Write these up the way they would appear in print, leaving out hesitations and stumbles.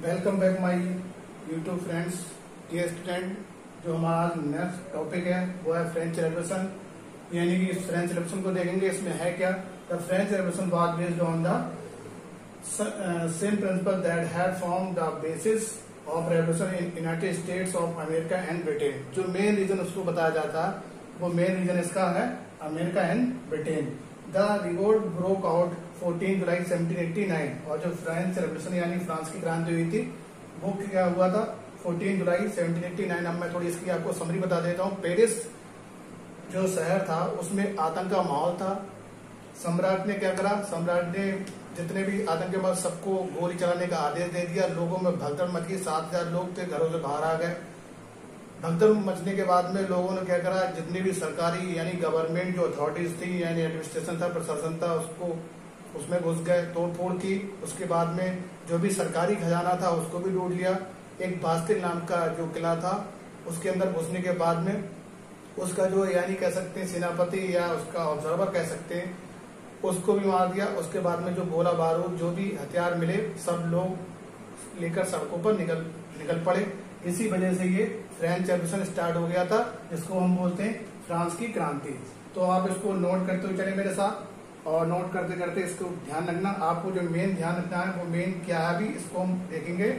Welcome back my YouTube friends. Dear student, जो हमारा next topic है वो है फ्रेंच रेवोल्यूशन। यानी कि इस फ्रेंच रेवोल्यूशन को देखेंगे। इसमें है क्या? The French revolution was based on the same principle that had form the basis of revolution in United states of America and Britain. जो मेन रीजन उसको बताया जाता है वो मेन रीजन इसका है America and Britain. The revolt broke out 14 जुलाई 1789। और जो फ्रेंच रेवोल्यूशन यानी फ्रांस की क्रांति हुई थी वो क्या हुआ था 14 जुलाई 1789। अब मैं थोड़ी इसकी आपको समरी बता देता हूँ। पेरिस जो शहर था उसमें आतंक का माहौल था। सम्राट ने क्या करा? सम्राट ने जितने भी आतंकवादी सबको गोली चलाने का आदेश दे दिया। लोगों में भगदड़ मची। 7,000 लोग थे, घरों से बाहर आ गए। भगदड़ मचने के बाद में लोगों ने क्या करा? जितनी भी सरकारी यानी गवर्नमेंट जो अथॉरिटीज थी यानी एडमिनिस्ट्रेशन था, प्रशासन था, उसको उसमें घुस गए, तोड़ फोड़ की। उसके बाद में जो भी सरकारी खजाना था उसको भी लूट लिया। एक बास्तिल नाम का जो किला था उसके अंदर घुसने के बाद में उसका जो यानी कह सकते हैं सेनापति या उसका ऑब्जर्वर कह सकते हैं उसको भी मार दिया। उसके बाद में जो गोला बारूद जो भी हथियार मिले सब लोग लेकर सड़कों पर निकल पड़े। इसी वजह से ये फ्रेंच रेवोल्यूशन स्टार्ट हो गया था, जिसको हम बोलते हैं फ्रांस की क्रांति। तो आप इसको नोट करते हुए चले मेरे साथ, और नोट करते करते इसको ध्यान रखना। आपको जो मेन ध्यान रखना है वो मेन क्या है अभी इसको हम देखेंगे।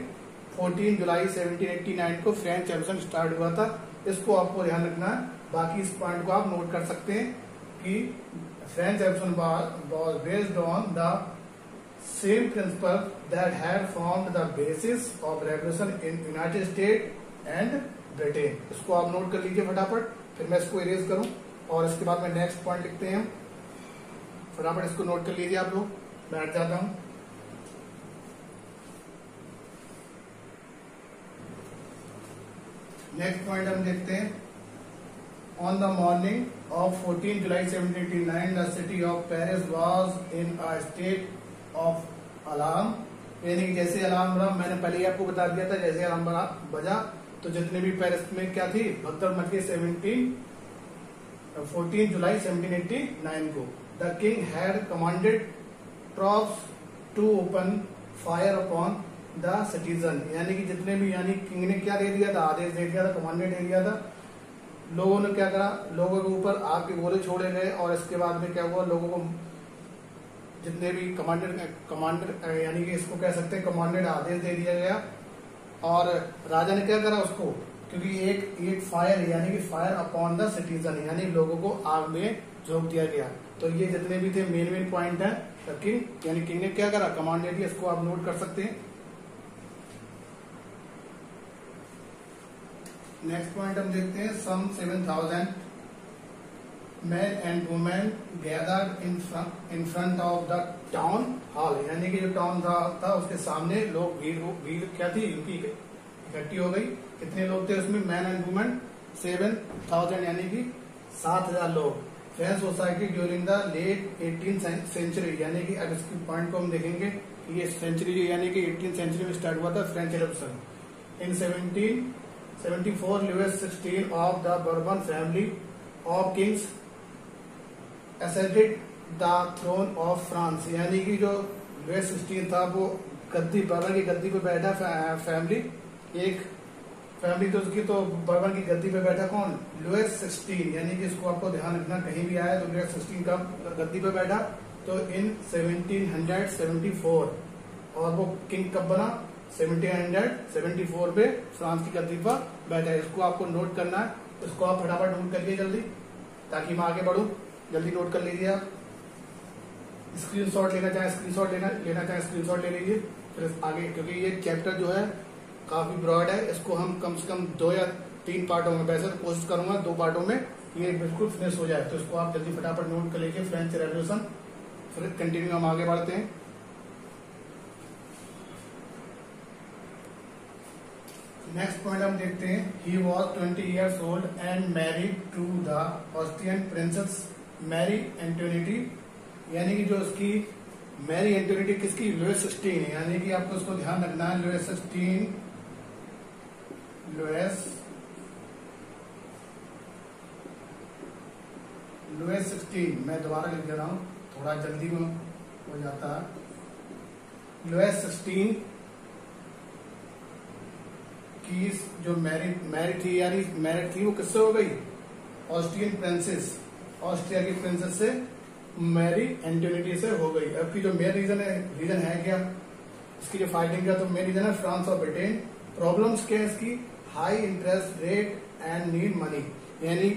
14 जुलाई 1789 को फ्रेंच रेवोल्यूशन स्टार्ट हुआ था, इसको आपको ध्यान रखना है। बाकी इस पॉइंट को आप नोट कर सकते हैं कि French revolution was based on the same principle that had formed the basis of revolution in United state and Britain. इसको आप नोट कर लीजिए फटाफट, फिर मैं इसको इरेज करूं और इसके बाद में नेक्स्ट पॉइंट लिखते हैं। फटाफट इसको नोट कर लीजिए आप लोग, बैठ जाता हूं। नेक्स्ट पॉइंट हम देखते हैं। On the morning of 14 July 1789 the city of Paris was in a state of alarm. यानी कि जैसे अलार्म बजा, मैंने पहले ही आपको बता दिया था, जैसे अलार्म बजा तो जितने भी पेरिस में क्या थी भगदड़ मच गई 14 जुलाई 1789 को। The king had commanded troops to open fire upon the citizen। यानी कि जितने भी यानी किंग ने क्या दे दिया था? आदेश दे दिया था, कमांडेड दे दिया था। लोगों ने क्या करा? लोगों के ऊपर आग के गोले छोड़े गए। और इसके बाद में क्या हुआ? लोगों को जितने भी कमांडर यानी कि इसको कह सकते हैं कमांडेड आदेश दे दिया गया। और राजा ने क्या करा उसको? क्योंकि एक फायर यानी कि फायर अपॉन द सिटीजन यानी लोगों को आग में झोंक दिया गया। तो ये जितने भी थे मेन पॉइंट है। किंग यानी किंग ने क्या करा? कमांड दे दिया। इसको आप नोट कर सकते हैं। नेक्स्ट पॉइंट हम देखते हैं। सम 7,000 men and women gathered in front of the town hall। यानी कि जो टाउन था उसके सामने लोग भीड़ क्या थी उनकी इकट्ठी हो गई। कितने लोग थे उसमें? मैन एंड वुमेन 7,000 यानी कि 7,000 लोग। French society during the late 18th century. यानी कि अब इसके पॉइंट को हम देखेंगे कि ये सेंचुरी जो यानी कि 18th सेंचुरी में स्टार्ट हुआ था French revolution. In 1774 Louis 16 of the Bourbon family of kings ascended the throne of France. यानी कि जो लुइस 16 था वो बर्बन की गद्दी पे बैठा। फैमिली एक फैमिली तो उसकी तो बर्बन की गद्दी पे बैठा कौन? लुइस 16। यानी कि इसको आपको ध्यान रखना, कहीं भी आया तो लुइस 16 का गद्दी पे बैठा। तो इन 1774 और वो किंग कब बना? 1774 पे फ्रांस की गद्दी पर बैठा है। इसको आपको नोट करना है। इसको आप फटाफट नोट करिए जल्दी, ताकि मैं आगे बढ़ूं। जल्दी नोट कर लीजिए आप। स्क्रीनशॉट लेना चाहे स्क्रीनशॉट लेना चाहे स्क्रीनशॉट ले लीजिए फिर आगे, क्योंकि ये चैप्टर जो है काफी ब्रॉड है। इसको हम कम से कम 2 या 3 पार्टों में, वैसे तो कोशिश करूंगा 2 पार्टों में ये बिल्कुल फिनिश हो जाए। तो इसको आप जल्दी फटाफट नोट कर लीजिए। French revolution. फिर कंटिन्यू हम आगे बढ़ते हैं। नेक्स्ट पॉइंट हम देखते हैं। He was 20 years old and married to the Austrian princess Marie Antoinette. यानी कि जो उसकी मैरी एंटोनिटी किसकी? लुइस 16। यानी कि आपको उसको ध्यान रखना है। लुइस 16 मैं दोबारा लिख दे रहा हूं, थोड़ा जल्दी में हो जाता है। लुइस 16 कि जो मैरिड थी यानी मैरिड थी वो किससे हो गई, ऑस्ट्रियन प्रिंसेस, ऑस्ट्रिया की प्रिंसेस से मैरी एंटोनिटी से हो गई। अब की जो मेन रीजन है क्या इसकी जो फाइटिंग का, तो मेन रीजन है फ्रांस और ब्रिटेन। प्रॉब्लम्स क्या है इसकी, high interest rate and need money, यानी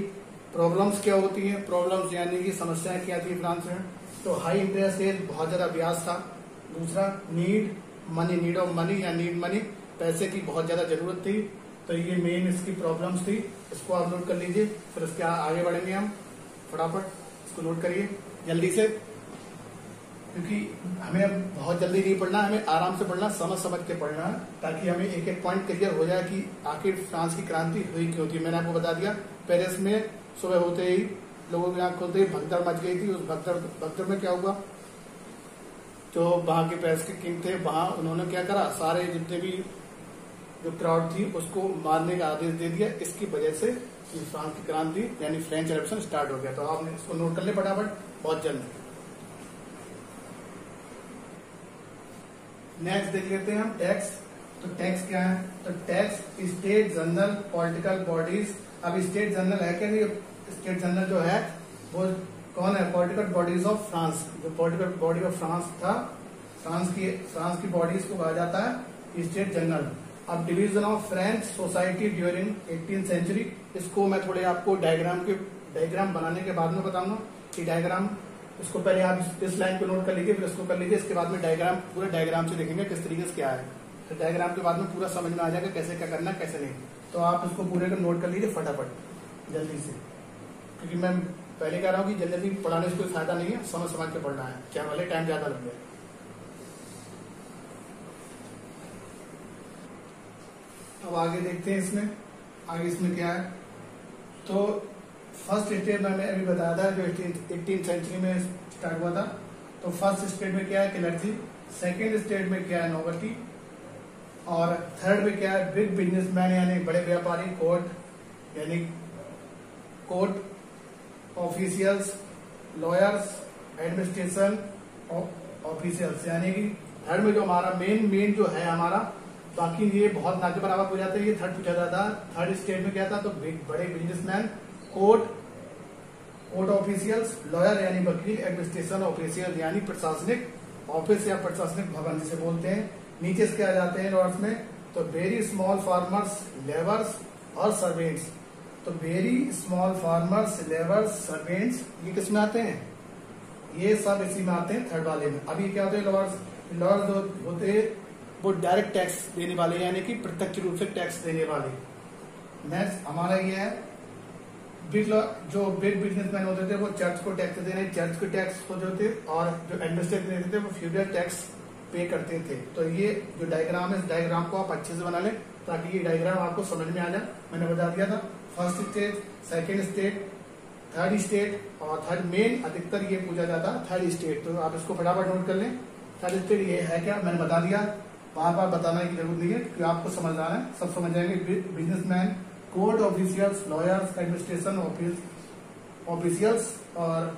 प्रॉब्लम्स क्या होती हैं, प्रॉब्लम्स यानी कि समस्याएं क्या थी फ्रांस में, तो हाई इंटरेस्ट रेट, बहुत ज्यादा ब्याज था। दूसरा need money, need of money या नीड मनी, पैसे की बहुत ज्यादा जरूरत थी। तो ये मेन इसकी प्रॉब्लम्स थी, इसको आप नोट कर लीजिए, फिर इसके आगे बढ़ेंगे हम। फटाफट इसको नोट करिए जल्दी से, क्योंकि हमें अब बहुत जल्दी नहीं पढ़ना, हमें आराम से पढ़ना, समझ समझ के पढ़ना है, ताकि हमें एक एक पॉइंट क्लियर हो जाए कि आखिर फ्रांस की क्रांति हुई क्यों थी। मैंने आपको बता दिया, पेरिस में सुबह होते ही लोगों की आंख खोलते ही भगदड़ मच गई थी। उस भगदड़ में क्या हुआ, जो वहां के पेरिस के किंग थे, वहां उन्होंने क्या करा, सारे जितने भी जो क्राउड थी उसको मारने का आदेश दे दिया। इसकी वजह से फ्रांस की क्रांति यानी फ्रेंच रेवोल्यूशन स्टार्ट हो गया। तो आपने इसको नोट कर ले फटाफट, बहुत जल्द। नेक्स्ट देख लेते हैं हम टैक्स। तो टैक्स क्या है, तो tax state general political bodies. अब स्टेट जनरल है क्या, स्टेट जनरल जो है वो कौन है, पॉलिटिकल बॉडीज ऑफ फ्रांस। जो पॉलिटिकल बॉडी ऑफ फ्रांस था, फ्रांस की बॉडीज को कहा जाता है स्टेट जनरल। अब division of French society during 18th century, इसको मैं थोड़े आपको डायग्राम बनाने के बाद में बताऊंगा कि डायग्राम, इसको पहले आप इस लाइन को नोट कर लीजिए, फिर इसको कर लीजिए, इसके बाद में डायग्राम, पूरे डायग्राम से देखेंगे किस तरीके से क्या है। तो डायग्राम के बाद में पूरा समझ में आ जाएगा कैसे क्या करना है कैसे नहीं। तो आप इसको पूरे को नोट कर लीजिए फटाफट जल्दी से, क्योंकि मैं पहले कह रहा हूँ कि जल्दी पढ़ाने से कोई फायदा नहीं है, समझ समझ के पढ़ना है, क्या वाले टाइम ज्यादा लग जाए। अब आगे देखते हैं इसमें, आगे इसमें क्या है। तो फर्स्ट स्टेट में मैंने अभी बताया था जो 18th सेंचुरी में स्टार्ट हुआ था। तो फर्स्ट स्टेट में क्या है, क्लर्जी। सेकेंड स्टेट में क्या है, नोबल्टी। और थर्ड में क्या है, बिग बिजनेसमैन यानी बड़े व्यापारी। कोर्ट यानी court officials, lawyers, administration officials. यानी कि थर्ड में जो हमारा मेन जो है हमारा, बाकी ये बहुत ना के बराबर हो जाते हैं, ये थर्ड पूछा जाता है। थर्ड स्टेट में क्या था, तो बड़े बिजनेसमैन, कोर्ट ऑफिशियल्स, लॉयर यानी वकील, एडमिनिस्ट्रेशन ऑफिशियल यानी प्रशासनिक ऑफिस या प्रशासनिक भवन जिसे बोलते हैं। नीचे इसके आ जाते हैं लॉर्ड्स में, तो वेरी स्मॉल फार्मर्स, लेबर्स और सर्वेंट्स। तो very small farmers, labours, servants ये किस में आते हैं, ये सब इसी में आते हैं थर्ड वाले में। अभी क्या होते हैं लॉर्ड्स जो होते हैं वो डायरेक्ट टैक्स देने वाले, यानी कि प्रत्यक्ष रूप से टैक्स देने वाले। नेक्स्ट हमारा ये है जो बिग बिजनेसमैन होते थे वो चर्च को टैक्स देने, चर्च को टैक्स होते थे, और जो एडमिनिस्ट्रेटर देते थे वो फ्यूडल टैक्स पे करते थे। तो ये जो डायग्राम है, इस डायग्राम को आप अच्छे से बना लें ताकि ये डायग्राम आपको समझ में आ जाए। मैंने बता दिया था first state, second state, third state, और थर्ड मेन अधिकतर ये पूछा जाता है थर्ड स्टेट। तो आप इसको फटाफट नोट कर लें। थर्ड स्टेट ये है क्या, मैंने बता दिया, बार बार बताने की जरूरत नहीं है क्योंकि आपको समझ आ रहा है, सब समझ जाएंगे। Businessman, court officials, lawyers, administration officials. और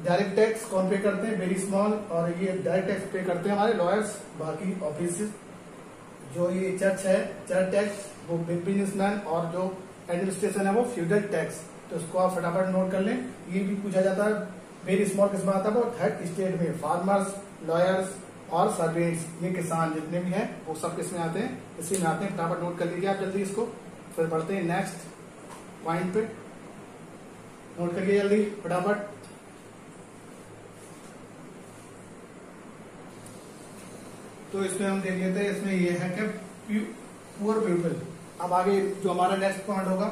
डायरेक्ट टैक्स कौन पे करते हैं, वेरी स्मॉल, और ये डायरेक्ट टैक्स पे करते हैं हमारे लॉयर्स। बाकी ऑफिस जो ये चर्च है, चर्च टैक्स वो बिग बिजनेसमैन, और जो एडमिनिस्ट्रेशन है वो फ्यूडल टैक्स। तो इसको आप फटाफट नोट कर लें। ये भी पूछा जाता है वेरी स्मॉल किसमें आता है, वो थर्ड स्टेट में। फार्मर्स, लॉयर्स और सर्वेंट्स, ये किसान जितने भी हैं वो सब किसमें आते हैं, इसी में आते हैं। फटाफट नोट कर लीजिए आप जल्दी इसको, फिर बढ़ते हैं नेक्स्ट पॉइंट पे। नोट करिए जल्दी फटाफट। तो इसमें हम देख लेते हैं, इसमें ये है कि पुअर पीपल। अब आगे जो हमारा नेक्स्ट पॉइंट होगा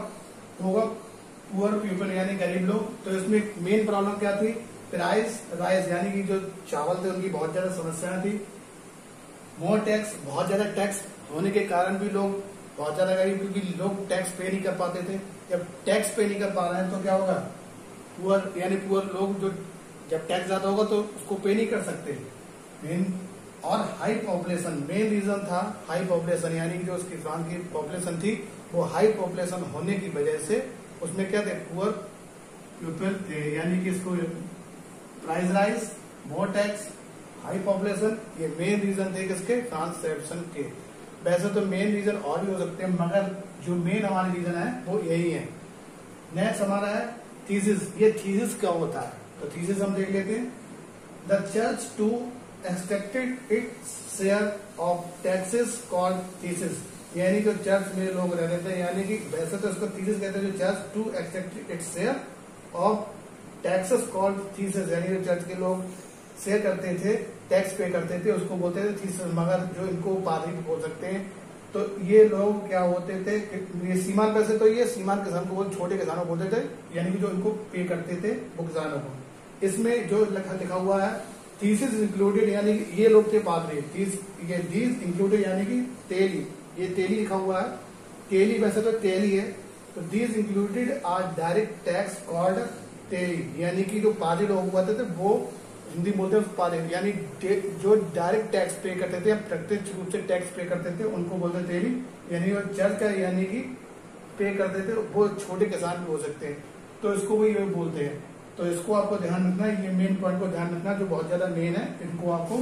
पुअर पीपल यानी गरीब लोग। तो इसमें मेन प्रॉब्लम क्या थी, राइस यानी कि जो चावल थे उनकी बहुत ज्यादा समस्याएं थी। मोर टैक्स, बहुत ज्यादा टैक्स होने के कारण भी लोग बहुत ज्यादा गरीब, क्योंकि लोग टैक्स पे नहीं कर पाते थे। जब टैक्स पे नहीं कर पा रहे हैं तो क्या होगा, पुअर लोग जो जब टैक्स ज्यादा होगा तो उसको पे नहीं कर सकते। मेन और हाई पॉपुलेशन, मेन रीजन था हाई पॉपुलेशन, यानी कि जो उसकी किसान की पॉपुलेशन थी वो हाई पॉपुलेशन होने की वजह से उसमें क्या थे, पुअर पीपल थे। यानी कि इसको price rise, more tax, high population, ये मेन रीजन थे किसके, फ्रांस रेवोल्यूशन के। वैसे तो मेन रीजन और भी हो सकते हैं, मगर जो मेन हमारे रीजन है वो यही है। नेक्स्ट हमारा है थीसिस। ये थीसिस क्या होता है, तो थीसिस हम देख लेते हैं। The church too expected its share of taxes called thesis. यानी जो चर्च में लोग रहते थे, यानी कि वैसे तो इसको थीसिस कहते हैं, जो church too expected its share of taxes called thesis. यानी जो चर्च के लोग शेयर करते थे, टैक्स पे करते थे, उसको बोलते थे थीसिस। मगर जो इनको पादरी बोल सकते हैं, तो ये लोग क्या होते थे, ये सीमान पैसे, तो ये सीमान किसान को छोटे किसानों को बोलते थे, यानी कि जो इनको पे करते थे वो किसानों को। इसमें जो लिखा हुआ है थीसिस इंक्लूडेड, यानी कि ये लोग थे पादरी। ये दीज इंक्लूडेड यानी कि तेली, ये तेली लिखा हुआ है, तेली वैसे तो तेली है, तो these included are direct tax called taille. यानी कि जो पादरी लोग हुआ थे वो हिंदी बोलते हैं पादरी, यानी जो डायरेक्ट टैक्स पे करते थे या प्रत्यक्ष रूप से टैक्स पे करते थे उनको बोलते थे तेली। यानी जो चर्च का यानी कि पे करते थे वो छोटे किसान भी हो सकते हैं, तो इसको वो ये बोलते हैं। तो इसको आपको ध्यान रखना है, ये मेन पॉइंट को ध्यान रखना जो बहुत ज्यादा मेन है इनको आपको।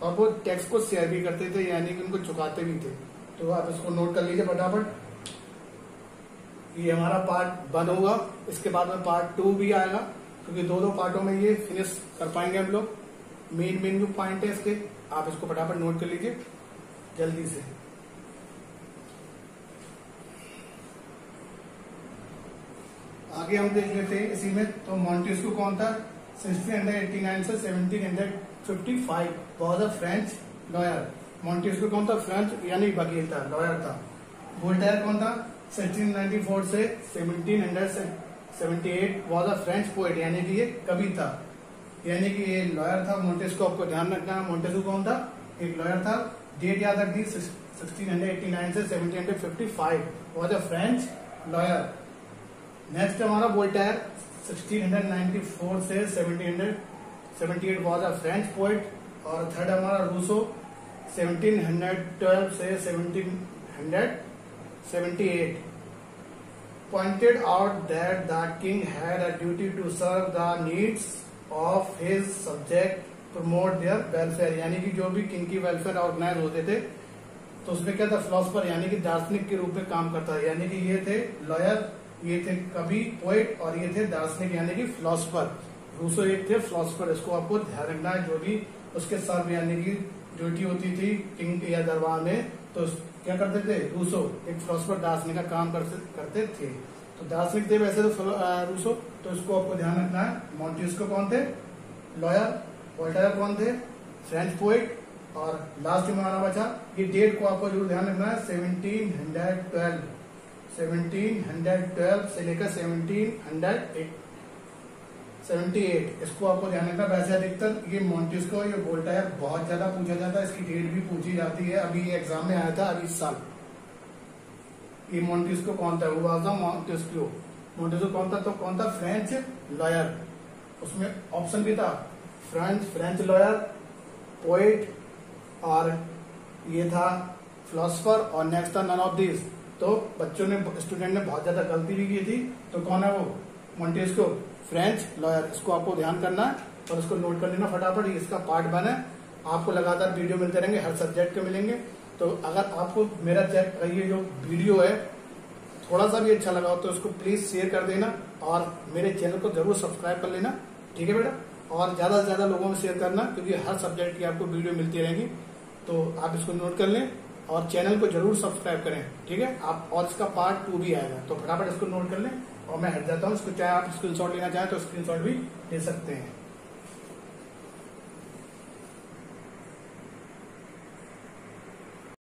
और वो टैक्स को शेयर भी करते थे, यानी कि उनको चुकाते भी थे। तो आप इसको नोट कर लीजिए फटाफट। ये हमारा पार्ट 1 होगा, इसके बाद में पार्ट 2 भी आएगा, क्योंकि दो पार्टों में ये फिनिश कर पाएंगे हम लोग। मेन जो पॉइंट है इसके, आप इसको फटाफट नोट कर लीजिए जल्दी से। आगे हम देख लेते हैं इसी में। तो मॉन्टेस्क्यू कौन था? 1689 से 1755 was a French lawyer. Montesquieu कौन था? फ्रेंच यानी वकील था, लॉयर था। वोल्टेयर कौन था? 1694 से 1778 वॉज अ फ्रेंच पोएट, यानी कि ये कवि था, यानी कि ये लॉयर था। मॉन्टेस्क्यू आपको ध्यान रखना है, मॉन्टेस्क्यू कौन था? एक लॉयर था। डेट याद रख दी, 1689 से 1755 was a French lawyer. Next हमारा वोल्टेयर, 1694 से 1778 वॉज अ फ्रेंच पोएट। और थर्ड हमारा रूसो, 1712 से 1778 pointed out that the king had a duty to serve the needs of his subject, promote their welfare। यानी कि जो भी किंग की वेलफेयर ऑर्गेनाइज होते थे, तो उसमें क्या था? फिलोसफर यानी कि दार्शनिक के रूप में काम करता है। यानी कि ये थे लॉयर, ये थे कवि पोएट, और ये थे दार्शनिक यानी कि फिलोसफर। रूसो एक थे फिलोसफर, इसको आपको ध्यान रखना है। जो भी उसके सर्व यानी कि ड्यूटी होती थी किंग या दरबार में, तो क्या करते थे? रूसो एक फिलोसफर दार्शनिक का काम करते थे। तो दार्शनिक थे वैसे तो रूसो, तो इसको आपको ध्यान रखना है। मॉन्टेस्क्यू कौन थे? लॉयर। वोल्टेयर कौन थे? French poet. और लास्ट में हमारा बचा, ये डेट को आपको जरूर ध्यान रखना है, 1712 से लेकर 1778, इसको आपको ध्यान रखना। वैसे अधिकतर ये मॉन्टेस्क्यू और ये वोल्टेयर बहुत ज्यादा पूछा जाता है, इसकी डेट भी पूछी जाती है। अभी ये एग्जाम में आया था अभी इस साल। ये मॉन्टेस्क्यू कौन था? वो था मॉन्टेस्क्यू कौन था? तो कौन था? French lawyer. उसमें ऑप्शन भी था फ्रेंच लॉयर, पोएट, और ये था फिलोसफर, और नेक्स्ट था नन ऑफ दिस। तो बच्चों ने, स्टूडेंट ने बहुत ज्यादा गलती भी की थी। तो कौन है वो? Montesquieu French lawyer. इसको आपको ध्यान करना है और इसको नोट कर लेना फटाफट। इसका पार्ट 1 है। आपको लगातार वीडियो मिलते रहेंगे, हर सब्जेक्ट के मिलेंगे। तो अगर आपको मेरा ये जो वीडियो है थोड़ा सा भी अच्छा लगा हो तो इसको प्लीज शेयर कर देना, और मेरे चैनल को जरूर सब्सक्राइब कर लेना, ठीक है बेटा। और ज्यादा से ज्यादा लोगों में शेयर करना, क्योंकि हर सब्जेक्ट की आपको वीडियो मिलती रहेगी। तो आप इसको नोट कर लें और चैनल को जरूर सब्सक्राइब करें, ठीक है आप। और इसका पार्ट 2 भी आएगा, तो फटाफट इसको नोट कर लें। और मैं हट जाता हूँ, इसको चाहे आप स्क्रीनशॉट लेना चाहें तो स्क्रीनशॉट भी ले सकते हैं।